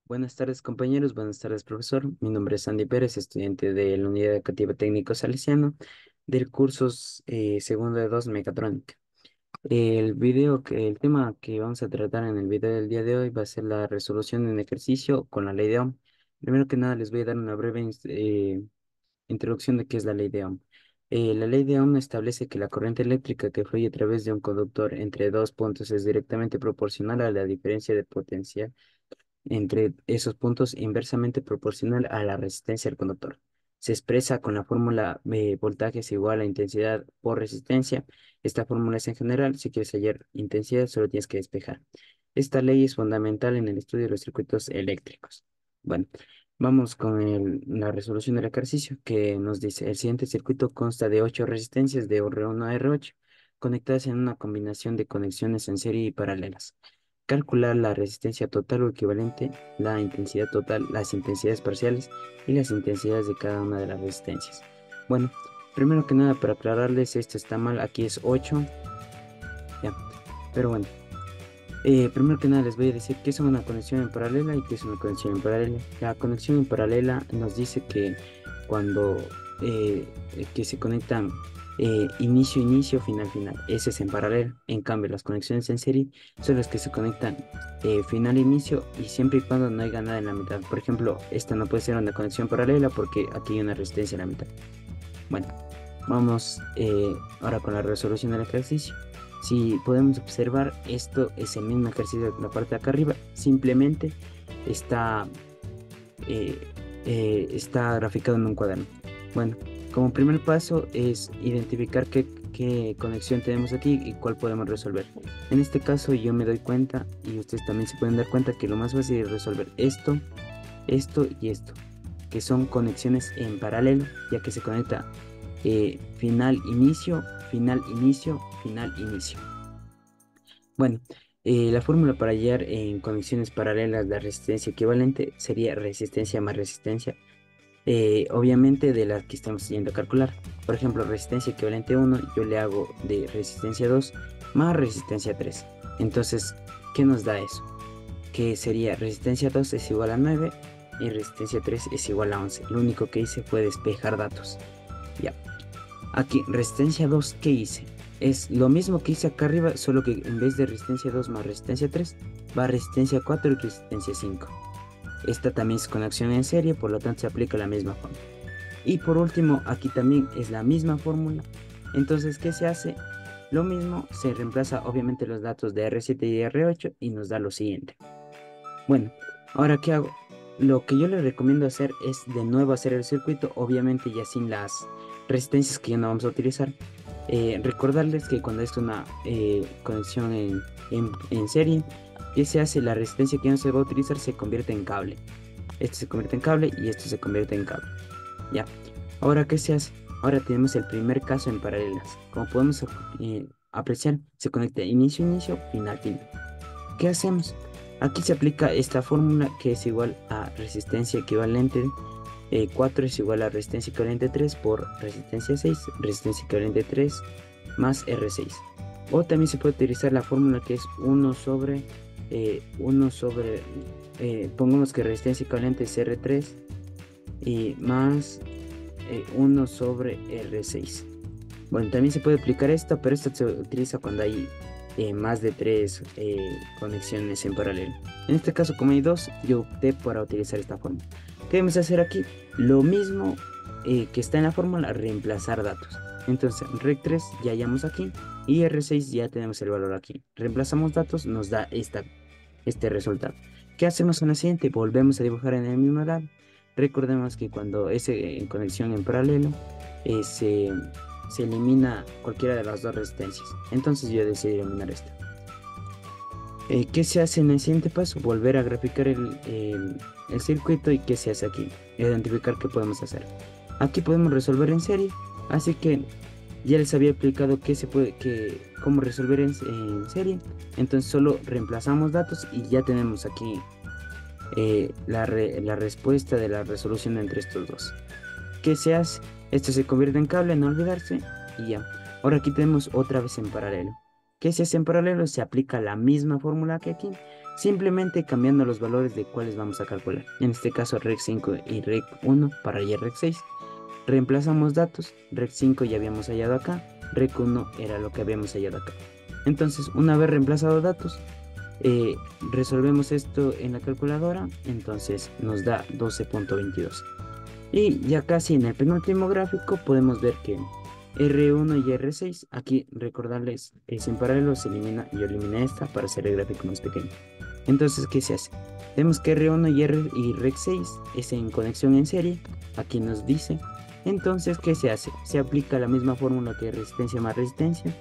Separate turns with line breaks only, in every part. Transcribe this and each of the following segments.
Buenas tardes, compañeros. Buenas tardes, profesor. Mi nombre es Andy Pérez, estudiante de la Unidad Educativa Técnico Salesiano del curso segundo de 2 Mecatrónica. El tema que vamos a tratar en el video del día de hoy va a ser la resolución de un ejercicio con la ley de Ohm. Primero que nada, les voy a dar una breve introducción de qué es la ley de Ohm. La ley de Ohm establece que la corriente eléctrica que fluye a través de un conductor entre dos puntos es directamente proporcional a la diferencia de potencia entre esos puntos inversamente proporcional a la resistencia del conductor. Se expresa con la fórmula voltaje es igual a intensidad por resistencia. Esta fórmula es en general. Si quieres hallar intensidad, solo tienes que despejar. Esta ley es fundamental en el estudio de los circuitos eléctricos. Bueno, vamos con la resolución del ejercicio que nos dice: el siguiente circuito consta de 8 resistencias de R1 a R8 conectadas en una combinación de conexiones en serie y paralelas. Calcular la resistencia total o equivalente, la intensidad total, las intensidades parciales y las intensidades de cada una de las resistencias. Bueno, primero que nada, para aclararles, esto está mal, aquí es 8, ya, pero bueno. Primero que nada les voy a decir qué es una conexión en paralela y qué es una conexión en paralela. La conexión en paralela nos dice que cuando que se conectan inicio, inicio, final, final. Ese es en paralelo. En cambio, las conexiones en serie son las que se conectan final, inicio y siempre y cuando no haya nada en la mitad. Por ejemplo, esta no puede ser una conexión paralela porque aquí hay una resistencia en la mitad. Bueno, vamos ahora con la resolución del ejercicio. Si podemos observar, esto es el mismo ejercicio de la parte de acá arriba, simplemente está, eh, está graficado en un cuaderno. Bueno, como primer paso es identificar qué conexión tenemos aquí y cuál podemos resolver. En este caso yo me doy cuenta, y ustedes también se pueden dar cuenta, que lo más fácil es resolver esto, esto y esto, que son conexiones en paralelo, ya que se conecta final, inicio, final, inicio, final, inicio. Bueno, la fórmula para hallar en conexiones paralelas la resistencia equivalente sería resistencia más resistencia, obviamente de la que estamos yendo a calcular. Por ejemplo, resistencia equivalente 1, yo le hago de resistencia 2 más resistencia 3. Entonces, ¿qué nos da eso? Que sería resistencia 2 es igual a 9 y resistencia 3 es igual a 11. Lo único que hice fue despejar datos. Ya. Aquí, resistencia 2, ¿qué hice? Es lo mismo que hice acá arriba, solo que en vez de resistencia 2 más resistencia 3, va resistencia 4 y resistencia 5. Esta también es conexión en serie, por lo tanto se aplica la misma fórmula. Y por último, aquí también es la misma fórmula. Entonces, ¿qué se hace? Lo mismo, se reemplaza obviamente los datos de R7 y R8 y nos da lo siguiente. Bueno, ahora ¿qué hago? Lo que yo les recomiendo hacer es de nuevo hacer el circuito, obviamente ya sin las resistencias que ya no vamos a utilizar. Recordarles que cuando es una conexión en serie, ¿qué se hace? La resistencia que no se va a utilizar se convierte en cable. Esto se convierte en cable y esto se convierte en cable. Ya. Ahora, ¿qué se hace? Ahora tenemos el primer caso en paralelas. Como podemos apreciar, se conecta inicio, inicio, final, final. ¿Qué hacemos? Aquí se aplica esta fórmula que es igual a resistencia equivalente 4 es igual a resistencia equivalente 3 por resistencia 6, resistencia equivalente 3 más R6. O también se puede utilizar la fórmula que es 1 sobre, pongamos que resistencia equivalente es R3 y más 1 sobre R6. Bueno, también se puede aplicar esto, pero esto se utiliza cuando hay más de 3 conexiones en paralelo. En este caso, como hay 2, yo opté para utilizar esta fórmula. ¿Qué debemos hacer aquí? Lo mismo que está en la fórmula, reemplazar datos. Entonces, REC3 ya hallamos aquí y R6 ya tenemos el valor aquí. Reemplazamos datos, nos da este resultado. ¿Qué hacemos en la siguiente? Volvemos a dibujar en el mismo lado. Recordemos que cuando es en conexión en paralelo, se elimina cualquiera de las dos resistencias. Entonces yo decidí eliminar esta. ¿Qué se hace en el siguiente paso? Volver a graficar el circuito. ¿Y qué se hace aquí? Identificar qué podemos hacer. Aquí podemos resolver en serie, así que ya les había explicado cómo resolver en serie. Entonces solo reemplazamos datos y ya tenemos aquí la respuesta de la resolución entre estos dos. ¿Qué se hace? Esto se convierte en cable, no olvidarse, y ya. Ahora aquí tenemos otra vez en paralelo. ¿Qué se hace en paralelo? Se aplica la misma fórmula que aquí, simplemente cambiando los valores de cuáles vamos a calcular. En este caso rec 5 y rec 1 para y rec 6. Reemplazamos datos, rec 5 ya habíamos hallado acá, rec 1 era lo que habíamos hallado acá. Entonces, una vez reemplazado datos, resolvemos esto en la calculadora, entonces nos da 12.22. Y ya casi en el penúltimo gráfico podemos ver que R1 y R6, aquí recordarles, es en paralelo, se elimina, yo eliminé esta para hacer el gráfico más pequeño. Entonces, ¿qué se hace? Vemos que R1 y REC6 es en conexión en serie, aquí nos dice. Entonces, ¿qué se hace? Se aplica la misma fórmula que resistencia más resistencia,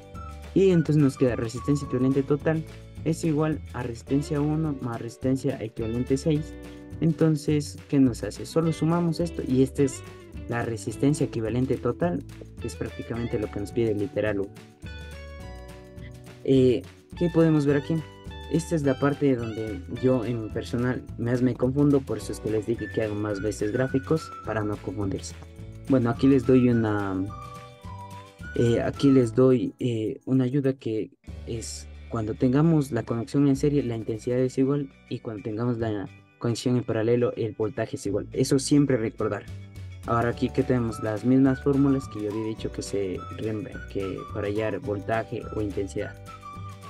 y entonces nos queda resistencia equivalente total es igual a resistencia 1 más resistencia equivalente 6. Entonces, ¿qué nos hace? Solo sumamos esto y esta es la resistencia equivalente total, que es prácticamente lo que nos pide el literal 1. ¿Qué podemos ver aquí? Esta es la parte donde yo en mi personal más me confundo, por eso es que les dije que hago más veces gráficos para no confundirse. Bueno, aquí les doy una ayuda que es cuando tengamos la conexión en serie, la intensidad es igual, y cuando tengamos la conexión en paralelo, el voltaje es igual. Eso siempre recordar. Ahora aquí que tenemos las mismas fórmulas que yo había dicho que para hallar voltaje o intensidad.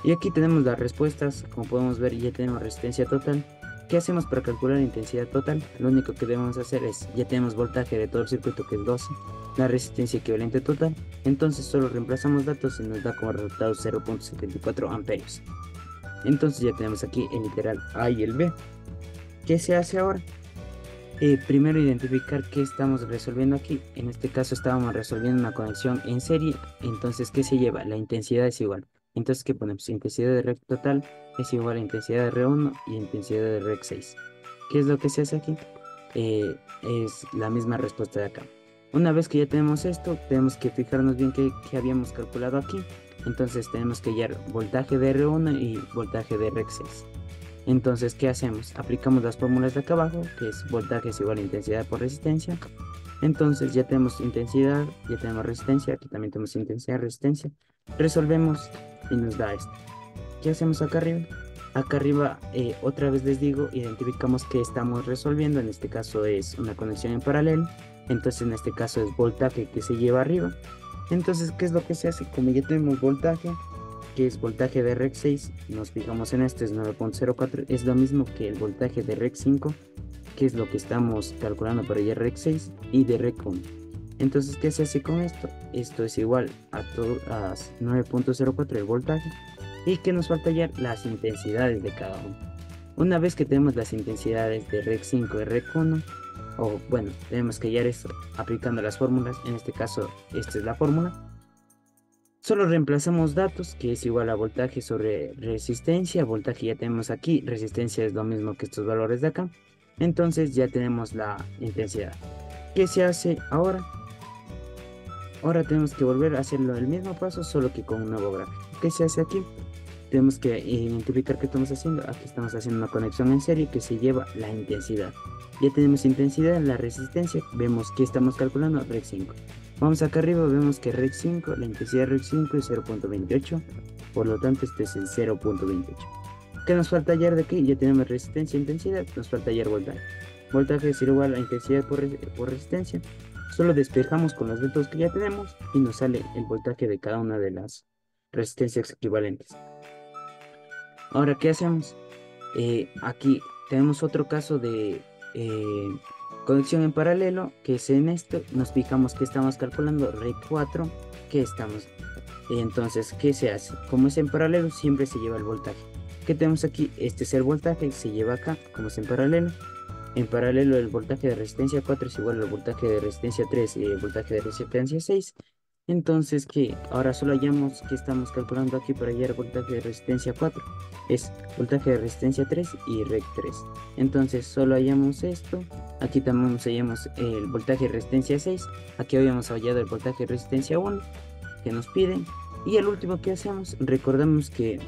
Y aquí tenemos las respuestas, como podemos ver ya tenemos resistencia total. ¿Qué hacemos para calcular la intensidad total? Lo único que debemos hacer es, ya tenemos voltaje de todo el circuito que es 12, la resistencia equivalente total, entonces solo reemplazamos datos y nos da como resultado 0.74 amperios. Entonces ya tenemos aquí el literal A y el B. ¿Qué se hace ahora? Primero identificar qué estamos resolviendo aquí. En este caso estábamos resolviendo una conexión en serie, entonces ¿qué se lleva? La intensidad es igual. Entonces, ¿qué ponemos? Intensidad de rec total es igual a intensidad de R1 y intensidad de rec 6. ¿Qué es lo que se hace aquí? Es la misma respuesta de acá. Una vez que ya tenemos esto, tenemos que fijarnos bien qué habíamos calculado aquí. Entonces tenemos que hallar voltaje de R1 y voltaje de rec 6. Entonces, ¿qué hacemos? Aplicamos las fórmulas de acá abajo, que es voltaje es igual a intensidad por resistencia. Entonces ya tenemos intensidad, ya tenemos resistencia, aquí también tenemos intensidad, resistencia. Resolvemos y nos da esto. ¿Qué hacemos acá arriba? Acá arriba, otra vez les digo, identificamos que estamos resolviendo. En este caso es una conexión en paralelo. Entonces en este caso es voltaje que se lleva arriba. Entonces, ¿qué es lo que se hace? Como ya tenemos voltaje, que es voltaje de rec 6, nos fijamos en este, es 9.04, es lo mismo que el voltaje de rec 5, que es lo que estamos calculando para el rec 6 y de rec 1. Entonces, ¿qué se hace con esto? Esto es igual a 9.04 el voltaje. ¿Y que nos falta hallar? Las intensidades de cada uno. Una vez que tenemos las intensidades de rec 5 y rec 1, o bueno, tenemos que hallar esto aplicando las fórmulas. En este caso, esta es la fórmula. Solo reemplazamos datos, que es igual a voltaje sobre resistencia. Voltaje ya tenemos aquí, resistencia es lo mismo que estos valores de acá. Entonces ya tenemos la intensidad. ¿Qué se hace ahora? Ahora tenemos que volver a hacerlo el mismo paso, solo que con un nuevo gráfico. ¿Qué se hace aquí? Tenemos que identificar qué estamos haciendo. Aquí estamos haciendo una conexión en serie que se lleva la intensidad. Ya tenemos intensidad en la resistencia. Vemos que estamos calculando rec 5. Vamos acá arriba, vemos que rec 5, la intensidad de rec 5 es 0.28. Por lo tanto, este es el 0.28. ¿Qué nos falta hallar de aquí? Ya tenemos resistencia e intensidad. Nos falta hallar voltaje. Voltaje es igual a intensidad por resistencia. Solo despejamos con los datos que ya tenemos y nos sale el voltaje de cada una de las resistencias equivalentes. Ahora, ¿qué hacemos? Aquí tenemos otro caso de conexión en paralelo, que es en esto. Nos fijamos que estamos calculando rec 4, que estamos. Entonces, ¿qué se hace? Como es en paralelo, siempre se lleva el voltaje. ¿Qué tenemos aquí? Este es el voltaje, se lleva acá, como es en paralelo. En paralelo, el voltaje de resistencia 4 es igual al voltaje de resistencia 3 y el voltaje de resistencia 6. Entonces, que ahora solo hallamos que estamos calculando aquí para hallar el voltaje de resistencia 4. Es voltaje de resistencia 3 y rec 3. Entonces, solo hallamos esto. Aquí también hallamos el voltaje de resistencia 6. Aquí habíamos hallado el voltaje de resistencia 1 que nos piden. Y el último que hacemos, recordamos que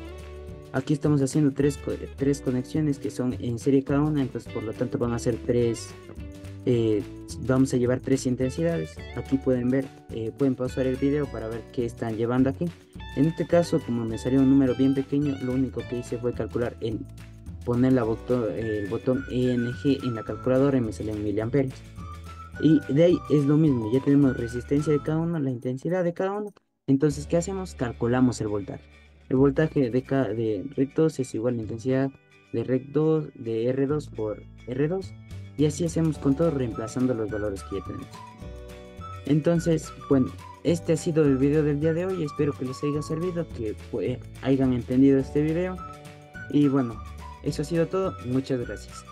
aquí estamos haciendo tres conexiones que son en serie cada una, entonces por lo tanto van a ser vamos a llevar 3 intensidades. Aquí pueden ver, pueden pausar el video para ver qué están llevando aquí. En este caso, como me salió un número bien pequeño, lo único que hice fue calcular el poner el botón ENG en la calculadora y me salen miliamperes. Y de ahí es lo mismo, ya tenemos resistencia de cada uno, la intensidad de cada uno. Entonces, ¿qué hacemos? Calculamos el voltaje. El voltaje de REC 2 es igual a la intensidad de REC 2, de R2 por R2. Y así hacemos con todo, reemplazando los valores que ya tenemos. Entonces, bueno, este ha sido el video del día de hoy. Espero que les haya servido, que hayan entendido este video. Y bueno, eso ha sido todo. Muchas gracias.